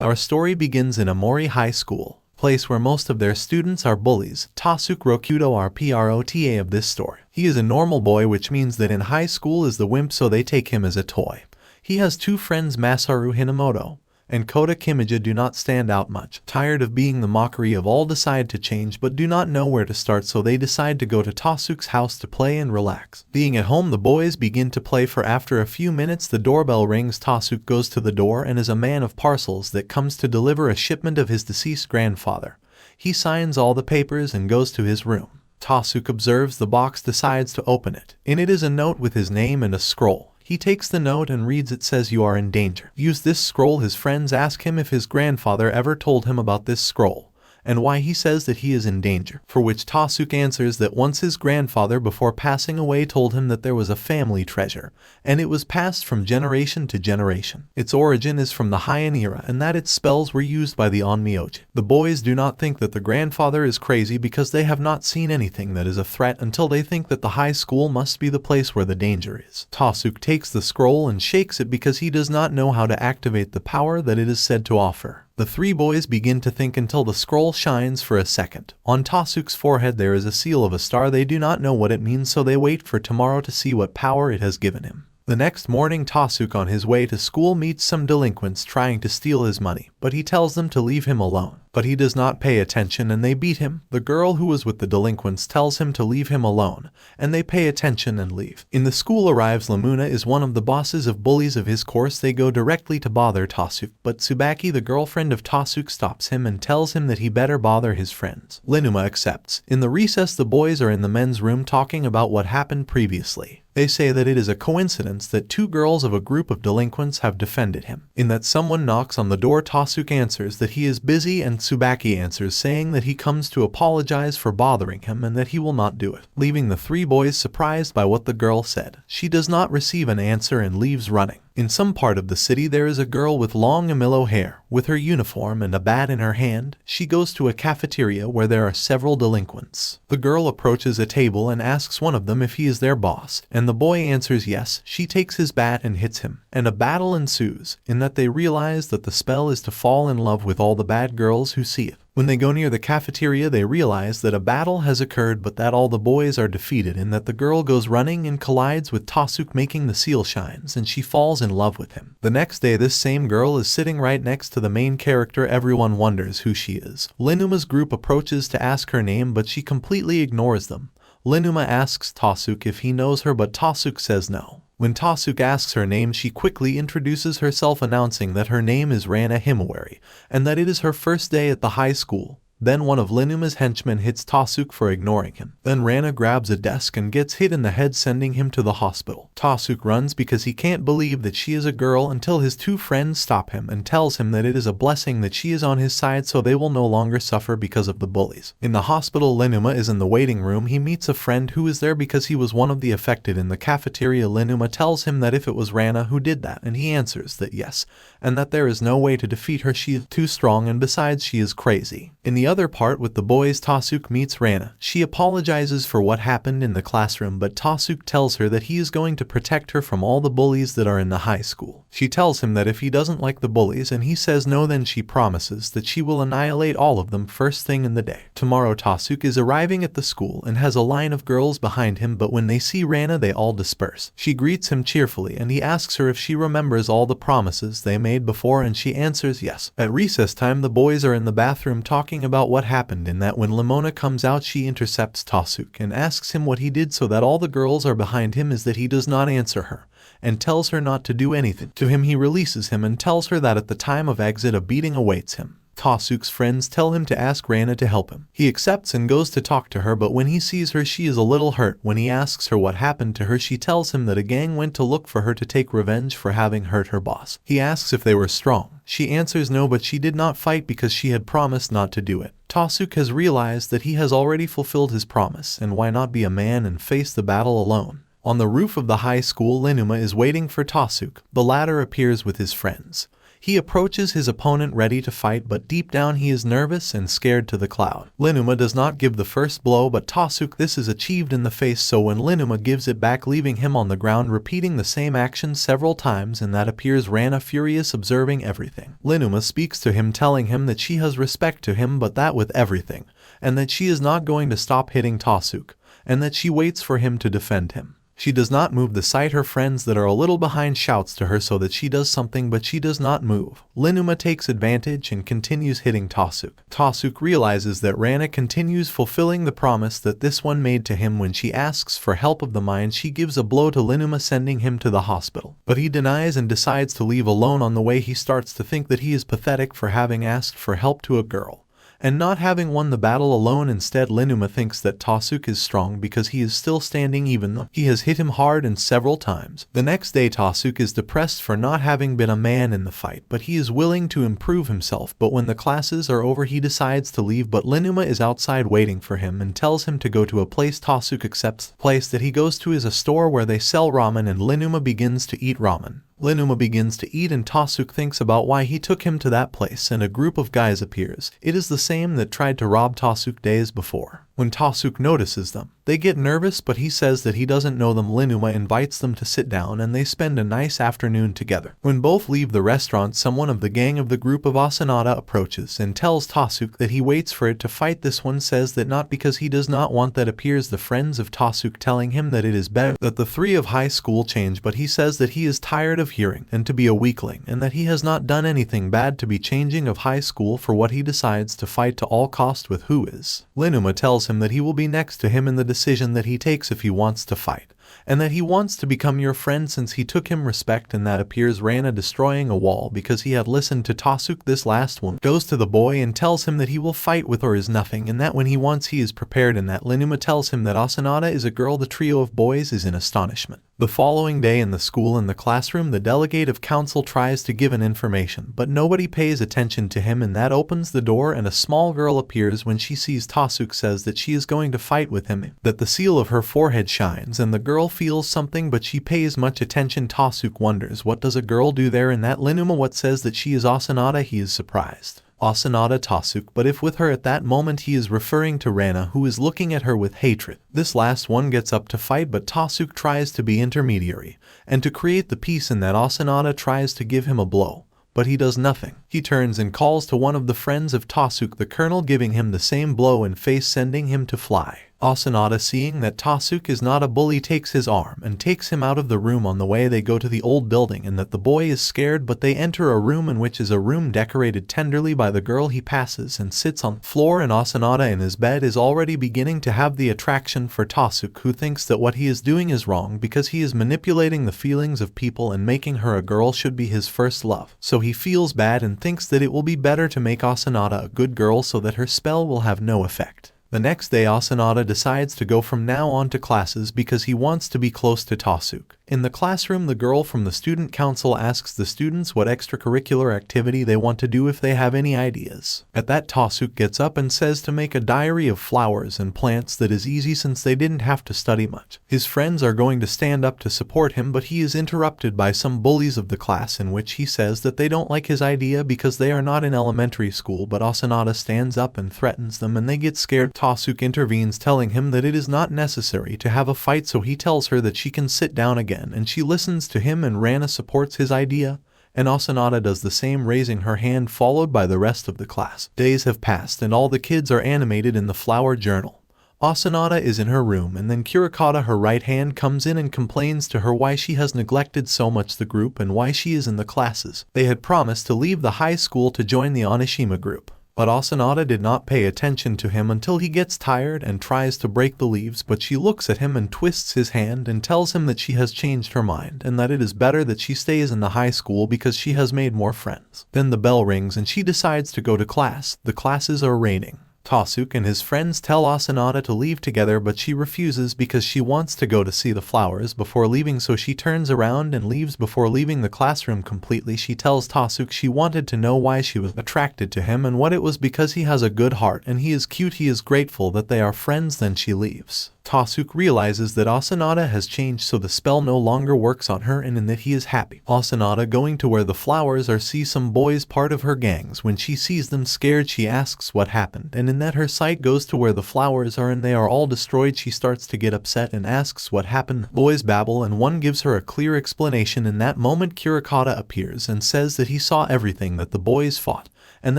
Our story begins in Amori High School, place where most of their students are bullies. Tasuke Rokudo are PROTA of this story. He is a normal boy, which means that in high school is the wimp, so they take him as a toy. He has two friends, Masaru Hinamoto and Kota Kimija, do not stand out much. Tired of being the mockery of all, decide to change but do not know where to start, so they decide to go to Tasuke's house to play and relax. Being at home, the boys begin to play, for after a few minutes the doorbell rings. Tasuke goes to the door and is a man of parcels that comes to deliver a shipment of his deceased grandfather. He signs all the papers and goes to his room. Tasuke observes the box, decides to open it. In it is a note with his name and a scroll. He takes the note and reads. It says, "You are in danger. Use this scroll." His friends ask him if his grandfather ever told him about this scroll, and why he says that he is in danger, for which Tasuke answers that once his grandfather before passing away told him that there was a family treasure, and it was passed from generation to generation. Its origin is from the Heian era, and that its spells were used by the Onmyoji. The boys do not think that the grandfather is crazy because they have not seen anything that is a threat until they think that the high school must be the place where the danger is. Tasuke takes the scroll and shakes it because he does not know how to activate the power that it is said to offer. The three boys begin to think until the scroll shines for a second. On Tasuke's forehead there is a seal of a star. They do not know what it means, so they wait for tomorrow to see what power it has given him. The next morning, Tasuke on his way to school meets some delinquents trying to steal his money, but he tells them to leave him alone. But he does not pay attention and they beat him. The girl who was with the delinquents tells him to leave him alone, and they pay attention and leave. In the school arrives Lamuna, is one of the bosses of bullies of his course. They go directly to bother Tasuke, but Tsubaki, the girlfriend of Tasuke, stops him and tells him that he better bother his friends. Linuma accepts. In the recess, the boys are in the men's room talking about what happened previously. They say that it is a coincidence that two girls of a group of delinquents have defended him. In that someone knocks on the door, Tasuke answers that he is busy, and Tsubaki answers saying that he comes to apologize for bothering him and that he will not do it, leaving the three boys surprised by what the girl said. She does not receive an answer and leaves running. In some part of the city there is a girl with long amillo hair, with her uniform and a bat in her hand. She goes to a cafeteria where there are several delinquents. The girl approaches a table and asks one of them if he is their boss, and the boy answers yes. She takes his bat and hits him, and a battle ensues, in that they realize that the spell is to fall in love with all the bad girls who see it. When they go near the cafeteria, they realize that a battle has occurred, but that all the boys are defeated, and that the girl goes running and collides with Tasuke, making the seal shines, and she falls in love with him. The next day, this same girl is sitting right next to the main character. Everyone wonders who she is. Linuma's group approaches to ask her name, but she completely ignores them. Linuma asks Tasuke if he knows her, but Tasuke says no. When Tasuke asks her name, she quickly introduces herself, announcing that her name is Rana Himawari, and that it is her first day at the high school. Then one of Linuma's henchmen hits Tasuke for ignoring him. Then Rana grabs a desk and gets hit in the head, sending him to the hospital. Tasuke runs because he can't believe that she is a girl, until his two friends stop him and tells him that it is a blessing that she is on his side, so they will no longer suffer because of the bullies. In the hospital, Linuma is in the waiting room. He meets a friend who is there because he was one of the affected. In the cafeteria, Linuma tells him that if it was Rana who did that, and he answers that yes, and that there is no way to defeat her. She is too strong, and besides she is crazy. In the other part with the boys, Tasuke meets Rana. She apologizes for what happened in the classroom, but Tasuke tells her that he is going to protect her from all the bullies that are in the high school. She tells him that if he doesn't like the bullies and he says no, then she promises that she will annihilate all of them first thing in the day. Tomorrow, Tasuke is arriving at the school and has a line of girls behind him, but when they see Rana they all disperse. She greets him cheerfully and he asks her if she remembers all the promises they made before, and she answers yes. At recess time, the boys are in the bathroom talking about what happened, in that when Lamona comes out, she intercepts Tasuke and asks him what he did so that all the girls are behind him, is that he does not answer her and tells her not to do anything. To him, he releases him and tells her that at the time of exit a beating awaits him. Tasuke's friends tell him to ask Rana to help him. He accepts and goes to talk to her, but when he sees her she is a little hurt. When he asks her what happened to her, she tells him that a gang went to look for her to take revenge for having hurt her boss. He asks if they were strong. She answers no, but she did not fight because she had promised not to do it. Tasuke has realized that he has already fulfilled his promise, and why not be a man and face the battle alone. On the roof of the high school, Linuma is waiting for Tasuke. The latter appears with his friends. He approaches his opponent ready to fight, but deep down he is nervous and scared to the cloud. Linuma does not give the first blow, but Tasuke this is achieved in the face, so when Linuma gives it back, leaving him on the ground repeating the same action several times, and that appears Rana furious observing everything. Linuma speaks to him telling him that she has respect to him, but that with everything, and that she is not going to stop hitting Tasuke, and that she waits for him to defend him. She does not move. The sight her friends that are a little behind shouts to her so that she does something, but she does not move. Linuma takes advantage and continues hitting Tasuke. Tasuke realizes that Rana continues fulfilling the promise that this one made to him when she asks for help of the mind. She gives a blow to Linuma, sending him to the hospital. But he denies and decides to leave alone. On the way he starts to think that he is pathetic for having asked for help to a girl and not having won the battle alone. Instead, Linuma thinks that Tasuke is strong because he is still standing even though he has hit him hard and several times. The next day Tasuke is depressed for not having been a man in the fight, but he is willing to improve himself. But when the classes are over he decides to leave, but Linuma is outside waiting for him and tells him to go to a place. Tasuke accepts. The place that he goes to is a store where they sell ramen, and Linuma begins to eat ramen. Linuma begins to eat and Tasuke thinks about why he took him to that place, and a group of guys appears. It is the same that tried to rob Tasuke days before. When Tasuke notices them, they get nervous, but he says that he doesn't know them. Linuma invites them to sit down and they spend a nice afternoon together. When both leave the restaurant, someone of the gang of the group of Asanada approaches and tells Tasuke that he waits for it to fight. This one says that not because he does not want that. Appears the friends of Tasuke telling him that it is better that the three of high school change, but he says that he is tired of hearing and to be a weakling, and that he has not done anything bad to be changing of high school for what he decides to fight to all cost with who is. Linuma tells him that he will be next to him in the decision that he takes if he wants to fight, and that he wants to become your friend since he took him respect. And that appears Rana destroying a wall because he had listened to Tasuke. This last one goes to the boy and tells him that he will fight with or is nothing, and that when he wants he is prepared, and that Linuma tells him that Asanada is a girl. The trio of boys is in astonishment. The following day in the school, in the classroom, the delegate of council tries to give an information, but nobody pays attention to him, and that opens the door and a small girl appears. When she sees Tasuke, says that she is going to fight with him, that the seal of her forehead shines, and the girl feels something but she pays much attention. Tasuke wonders what does a girl do there, and that Linuma what says that she is Asanada. He is surprised. Asanada Tasuke, but if with her at that moment he is referring to Rana, who is looking at her with hatred. This last one gets up to fight, but Tasuke tries to be intermediary and to create the peace, and that Asanada tries to give him a blow, but he does nothing. He turns and calls to one of the friends of Tasuke, the colonel, giving him the same blow in face, sending him to fly. Asanada, seeing that Tasuke is not a bully, takes his arm and takes him out of the room. On the way they go to the old building, and that the boy is scared, but they enter a room in which is a room decorated tenderly by the girl. He passes and sits on the floor, and Asanada in his bed is already beginning to have the attraction for Tasuke, who thinks that what he is doing is wrong because he is manipulating the feelings of people, and making her a girl should be his first love. So he feels bad and thinks that it will be better to make Asanada a good girl so that her spell will have no effect. The next day Asanada decides to go from now on to classes because he wants to be close to Tasuke. In the classroom, the girl from the student council asks the students what extracurricular activity they want to do if they have any ideas. At that, Tasuke gets up and says to make a diary of flowers and plants that is easy since they didn't have to study much. His friends are going to stand up to support him, but he is interrupted by some bullies of the class, in which he says that they don't like his idea because they are not in elementary school, but Asanada stands up and threatens them and they get scared. Tasuke intervenes, telling him that it is not necessary to have a fight, so he tells her that she can sit down again, and she listens to him, and Rana supports his idea, and Asanada does the same, raising her hand, followed by the rest of the class. Days have passed and all the kids are animated in the flower journal. Asanada is in her room, and then Kurikata, her right hand, comes in and complains to her why she has neglected so much the group and why she is in the classes. They had promised to leave the high school to join the Onishima group, but Asanada did not pay attention to him until he gets tired and tries to break the leaves, but she looks at him and twists his hand and tells him that she has changed her mind and that it is better that she stays in the high school because she has made more friends. Then the bell rings and she decides to go to class. The classes are raining. Tasuke and his friends tell Asanada to leave together, but she refuses because she wants to go to see the flowers before leaving, so she turns around and leaves. Before leaving the classroom completely, she tells Tasuke she wanted to know why she was attracted to him and what it was, because he has a good heart and he is cute. He is grateful that they are friends. Then she leaves. Tasuke realizes that Asanada has changed, so the spell no longer works on her, and in that he is happy. Asanada going to where the flowers are sees some boys part of her gangs. When she sees them scared, she asks what happened, and in that her sight goes to where the flowers are and they are all destroyed. She starts to get upset and asks what happened. Boys babble and one gives her a clear explanation. In that moment Kirakata appears and says that he saw everything that the boys fought, and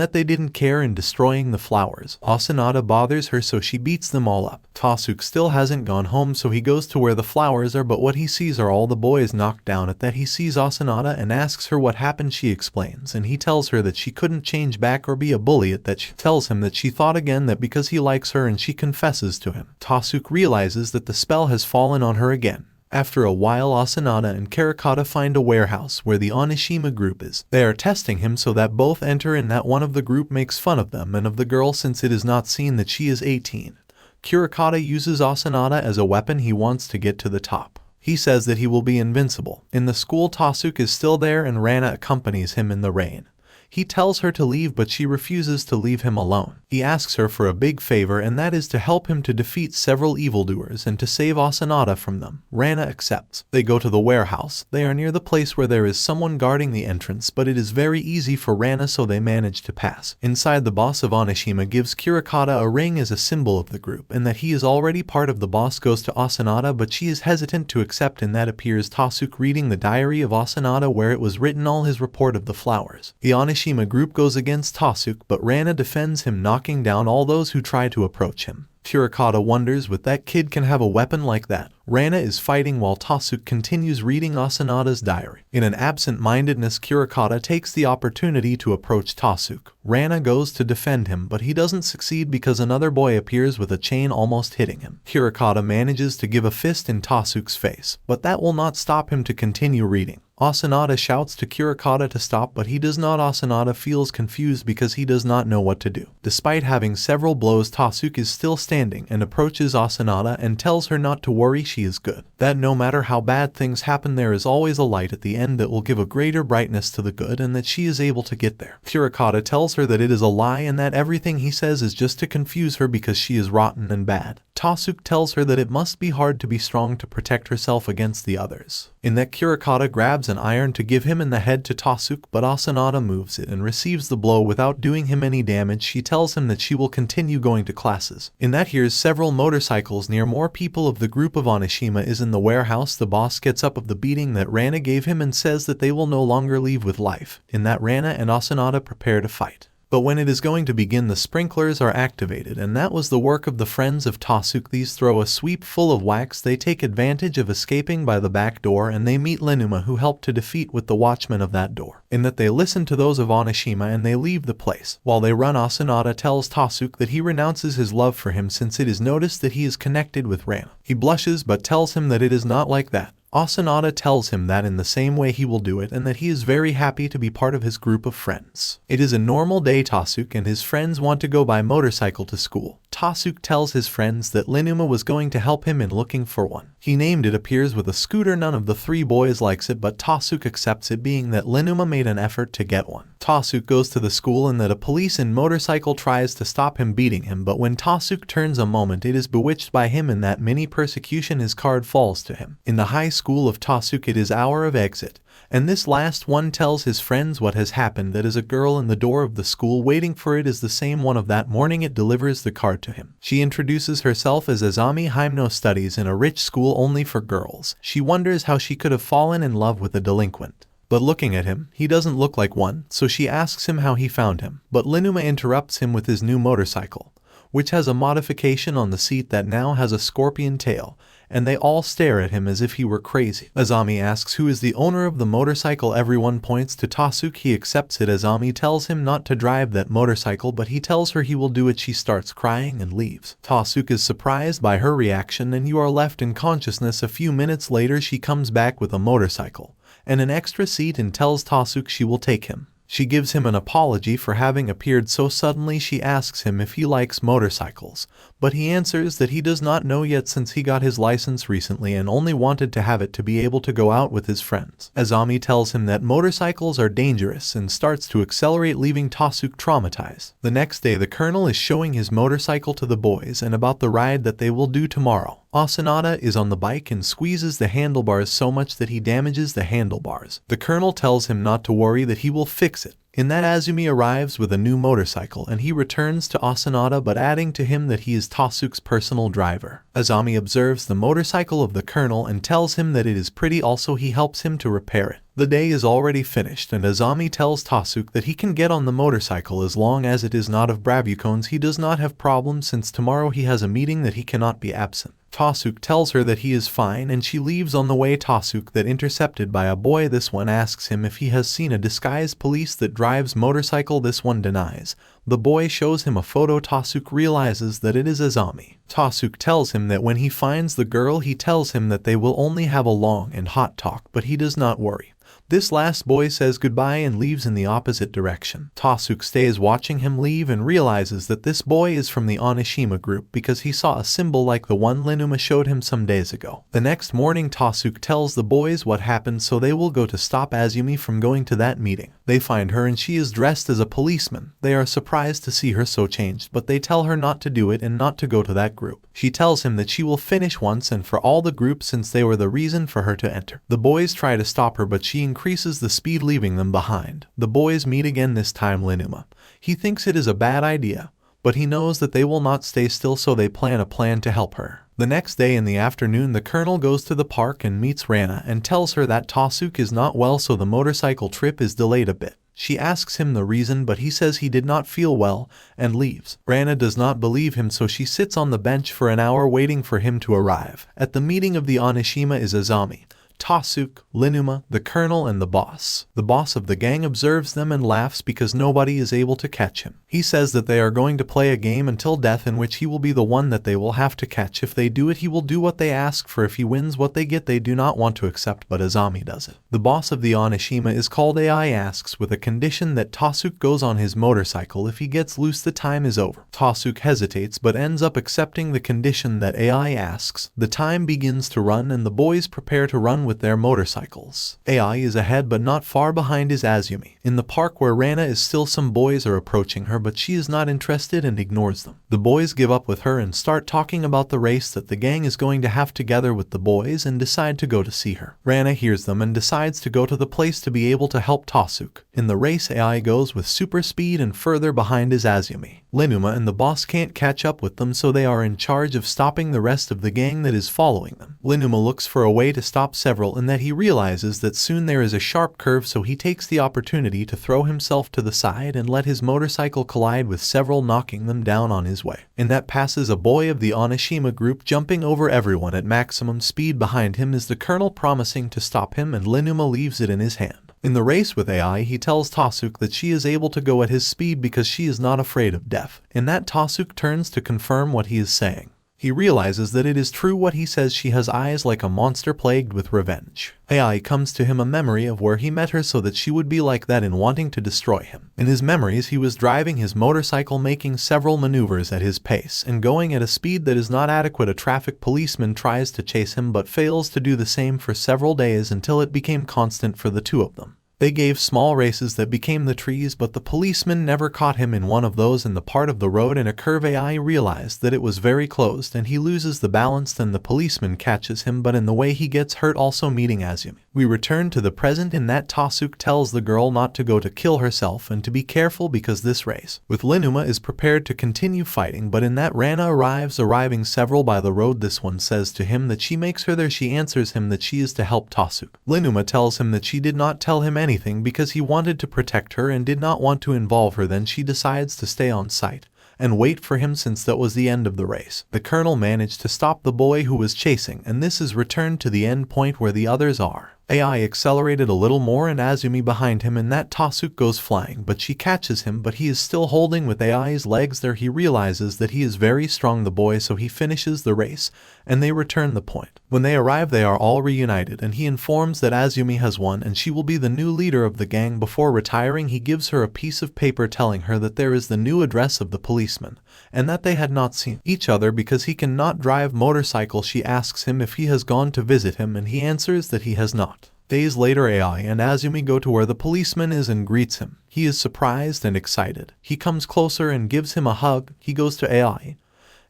that they didn't care in destroying the flowers. Asanada bothers her, so she beats them all up. Tasuke still hasn't gone home, so he goes to where the flowers are, but what he sees are all the boys knocked down. At that he sees Asanada and asks her what happened. She explains, and he tells her that she couldn't change back or be a bully. At that she tells him that she thought again that because he likes her, and she confesses to him. Tasuke realizes that the spell has fallen on her again. After a while, Asanada and Kirakata find a warehouse where the Onishima group is. They are testing him so that both enter, and that one of the group makes fun of them and of the girl since it is not seen that she is 18. Kirakata uses Asanada as a weapon. He wants to get to the top. He says that he will be invincible. In the school, Tasuke is still there and Rana accompanies him in the rain. He tells her to leave, but she refuses to leave him alone. He asks her for a big favor, and that is to help him to defeat several evildoers and to save Asanada from them. Rana accepts. They go to the warehouse. They are near the place where there is someone guarding the entrance, but it is very easy for Rana, so they manage to pass. Inside, the boss of Onishima gives Kirakata a ring as a symbol of the group, and that he is already part of the boss goes to Asanada, but she is hesitant to accept. In that appears Tasuke reading the diary of Asanada where it was written all his report of the flowers. The Onishima group goes against Tasuke, but Rana defends him, knocking down all those who try to approach him. Kirakata wonders what that kid can have a weapon like that. Rana is fighting while Tasuke continues reading Asanada's diary. In an absent-mindedness, Kirakata takes the opportunity to approach Tasuke. Rana goes to defend him, but he doesn't succeed because another boy appears with a chain, almost hitting him. Kirakata manages to give a fist in Tasuke's face, but that will not stop him to continue reading. Asanada shouts to Kirakata to stop, but he does not. Asanada feels confused because he does not know what to do. Despite having several blows, Tasuke is still standing and approaches Asanada and tells her not to worry, she is good. That no matter how bad things happen, there is always a light at the end that will give a greater brightness to the good, and that she is able to get there. Kirakata tells her that it is a lie and that everything he says is just to confuse her because she is rotten and bad. Tasuke tells her that it must be hard to be strong to protect herself against the others. In that, Kirakata grabs an iron to give him in the head to Tasuke, but Asanada moves it and receives the blow without doing him any damage. She tells him that she will continue going to classes. In that, hears several motorcycles near. More people of the group of Onishima is in the warehouse. The boss gets up of the beating that Rana gave him and says that they will no longer leave with life. In that, Rana and Asanada prepare to fight. But when it is going to begin, the sprinklers are activated, and that was the work of the friends of Tasuke. These throw a sweep full of wax. They take advantage of escaping by the back door, and they meet Lenuma, who helped to defeat with the watchman of that door. In that, they listen to those of Onishima and they leave the place. While they run, Asanada tells Tasuke that he renounces his love for him since it is noticed that he is connected with Rana. He blushes but tells him that it is not like that. Asanada tells him that in the same way he will do it, and that he is very happy to be part of his group of friends. It is a normal day. Tasuke and his friends want to go by motorcycle to school. Tasuke tells his friends that Lenuma was going to help him in looking for one. He named it. Appears with a scooter. None of the three boys likes it, but Tasuke accepts it, being that Lenuma made an effort to get one. Tasuke goes to the school, and that a police in motorcycle tries to stop him, beating him, but when Tasuke turns a moment, it is bewitched by him. In that mini persecution, his card falls to him. In the high school of Tasuke, it is hour of exit, and this last one tells his friends what has happened. That is a girl in the door of the school waiting for it is the same one of that morning. It delivers the card to him. She introduces herself as Azami Hypno, studies in a rich school only for girls. She wonders how she could have fallen in love with a delinquent. But looking at him, he doesn't look like one, so she asks him how he found him. But Lenuma interrupts him with his new motorcycle, which has a modification on the seat that now has a scorpion tail, and they all stare at him as if he were crazy. Azami asks who is the owner of the motorcycle. Everyone points to Tasuke. He accepts it. Azami tells him not to drive that motorcycle, but he tells her he will do it. She starts crying and leaves. Tasuke is surprised by her reaction, and you are left in consciousness. A few minutes later, she comes back with a motorcycle and an extra seat and tells Tasuke she will take him. She gives him an apology for having appeared so suddenly. She asks him if he likes motorcycles, but he answers that he does not know yet since he got his license recently and only wanted to have it to be able to go out with his friends. Azami tells him that motorcycles are dangerous and starts to accelerate, leaving Tasuke traumatized. The next day the colonel is showing his motorcycle to the boys and about the ride that they will do tomorrow. Asanada is on the bike and squeezes the handlebars so much that he damages the handlebars. The colonel tells him not to worry, that he will fix it. In that, Azumi arrives with a new motorcycle and he returns to Asanada, but adding to him that he is Tasuke's personal driver. Azami observes the motorcycle of the colonel and tells him that it is pretty, also he helps him to repair it. The day is already finished and Azami tells Tasuke that he can get on the motorcycle as long as it is not of bravucones. He does not have problems since tomorrow he has a meeting that he cannot be absent. Tasuke tells her that he is fine and she leaves. On the way, Tasuke that intercepted by a boy. This one asks him if he has seen a disguised police that drives motorcycle. This one denies. The boy shows him a photo. Tasuke realizes that it is Azami. Tasuke tells him that when he finds the girl, he tells him that they will only have a long and hot talk, but he does not worry. This last boy says goodbye and leaves in the opposite direction. Tasuke stays watching him leave and realizes that this boy is from the Onishima group because he saw a symbol like the one Linuma showed him some days ago. The next morning Tasuke tells the boys what happened, so they will go to stop Azumi from going to that meeting. They find her and she is dressed as a policeman. They are surprised to see her so changed, but they tell her not to do it and not to go to that group. She tells him that she will finish once and for all the group since they were the reason for her to enter. The boys try to stop her, but she increases the speed, leaving them behind. The boys meet again, this time Linuma. He thinks it is a bad idea, but he knows that they will not stay still, so they plan a plan to help her. The next day in the afternoon, the colonel goes to the park and meets Rana and tells her that Tasuke is not well, so the motorcycle trip is delayed a bit. She asks him the reason, but he says he did not feel well and leaves. Rana does not believe him, so she sits on the bench for an hour waiting for him to arrive. At the meeting of the Onishima is Azami, Tasuke, Linuma, the colonel, and the boss. The boss of the gang observes them and laughs because nobody is able to catch him. He says that they are going to play a game until death in which he will be the one that they will have to catch. If they do it, he will do what they ask for. If he wins what they get, they do not want to accept, but Azami does it. The boss of the Onishima is called AI, asks with a condition that Tasuke goes on his motorcycle. If he gets loose, the time is over. Tasuke hesitates but ends up accepting the condition that AI asks. The time begins to run and the boys prepare to run with their motorcycles. AI is ahead but not far behind is Azumi. In the park where Rana is still, some boys are approaching her, but she is not interested and ignores them. The boys give up with her and start talking about the race that the gang is going to have together with the boys and decide to go to see her. Rana hears them and decides to go to the place to be able to help Tasuke. In the race, AI goes with super speed and further behind is Azumi. Linuma and the boss can't catch up with them, so they are in charge of stopping the rest of the gang that is following them. Linuma looks for a way to stop several, in that he realizes that soon there is a sharp curve, so he takes the opportunity to throw himself to the side and let his motorcycle collide with several, knocking them down on his way. In that passes a boy of the Onishima group, jumping over everyone at maximum speed. Behind him is the colonel, promising to stop him, and Linuma leaves it in his hand. In the race with AI, he tells Tasuke that she is able to go at his speed because she is not afraid of death. In that, Tasuke turns to confirm what he is saying. He realizes that it is true what he says. She has eyes like a monster plagued with revenge. AI comes to him a memory of where he met her, so that she would be like that in wanting to destroy him. In his memories, he was driving his motorcycle, making several maneuvers at his pace and going at a speed that is not adequate. A traffic policeman tries to chase him but fails to do the same for several days until it became constant for the two of them. They gave small races that became the trees, but the policeman never caught him in one of those. In the part of the road in a curve, AI realized that it was very closed and he loses the balance. Then the policeman catches him, but in the way he gets hurt, also meeting Azumi. We return to the present. In that, Tasuke tells the girl not to go to kill herself and to be careful because this race with Linuma is prepared to continue fighting, but in that Rana arriving several by the road. This one says to him that she makes her there. She answers him that she is to help Tasuke. Linuma tells him that she did not tell him anything because he wanted to protect her and did not want to involve her. Then she decides to stay on site and wait for him since that was the end of the race. The colonel managed to stop the boy who was chasing, and this is returned to the end point where the others are. AI accelerated a little more and Azumi behind him, and that Tasuke goes flying, but she catches him, but he is still holding with AI's legs there. He realizes that he is very strong, the boy, so he finishes the race, and they return the point. When they arrive, they are all reunited, and he informs that Azumi has won and she will be the new leader of the gang. Before retiring, he gives her a piece of paper telling her that there is the new address of the policeman, and that they had not seen each other because he cannot drive motorcycle. She asks him if he has gone to visit him, and he answers that he has not. Days later, AI and Azumi go to where the policeman is and greets him. He is surprised and excited. He comes closer and gives him a hug. He goes to AI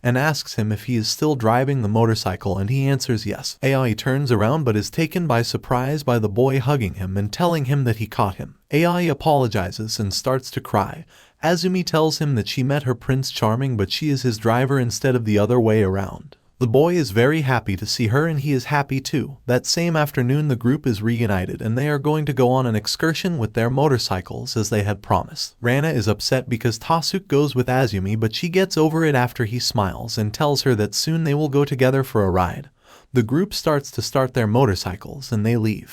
and asks him if he is still driving the motorcycle, and he answers yes. AI turns around but is taken by surprise by the boy hugging him and telling him that he caught him. AI apologizes and starts to cry. Azumi tells him that she met her Prince Charming, but she is his driver instead of the other way around. The boy is very happy to see her and he is happy too. That same afternoon, the group is reunited and they are going to go on an excursion with their motorcycles as they had promised. Rana is upset because Tasuke goes with Azumi, but she gets over it after he smiles and tells her that soon they will go together for a ride. The group starts their motorcycles and they leave.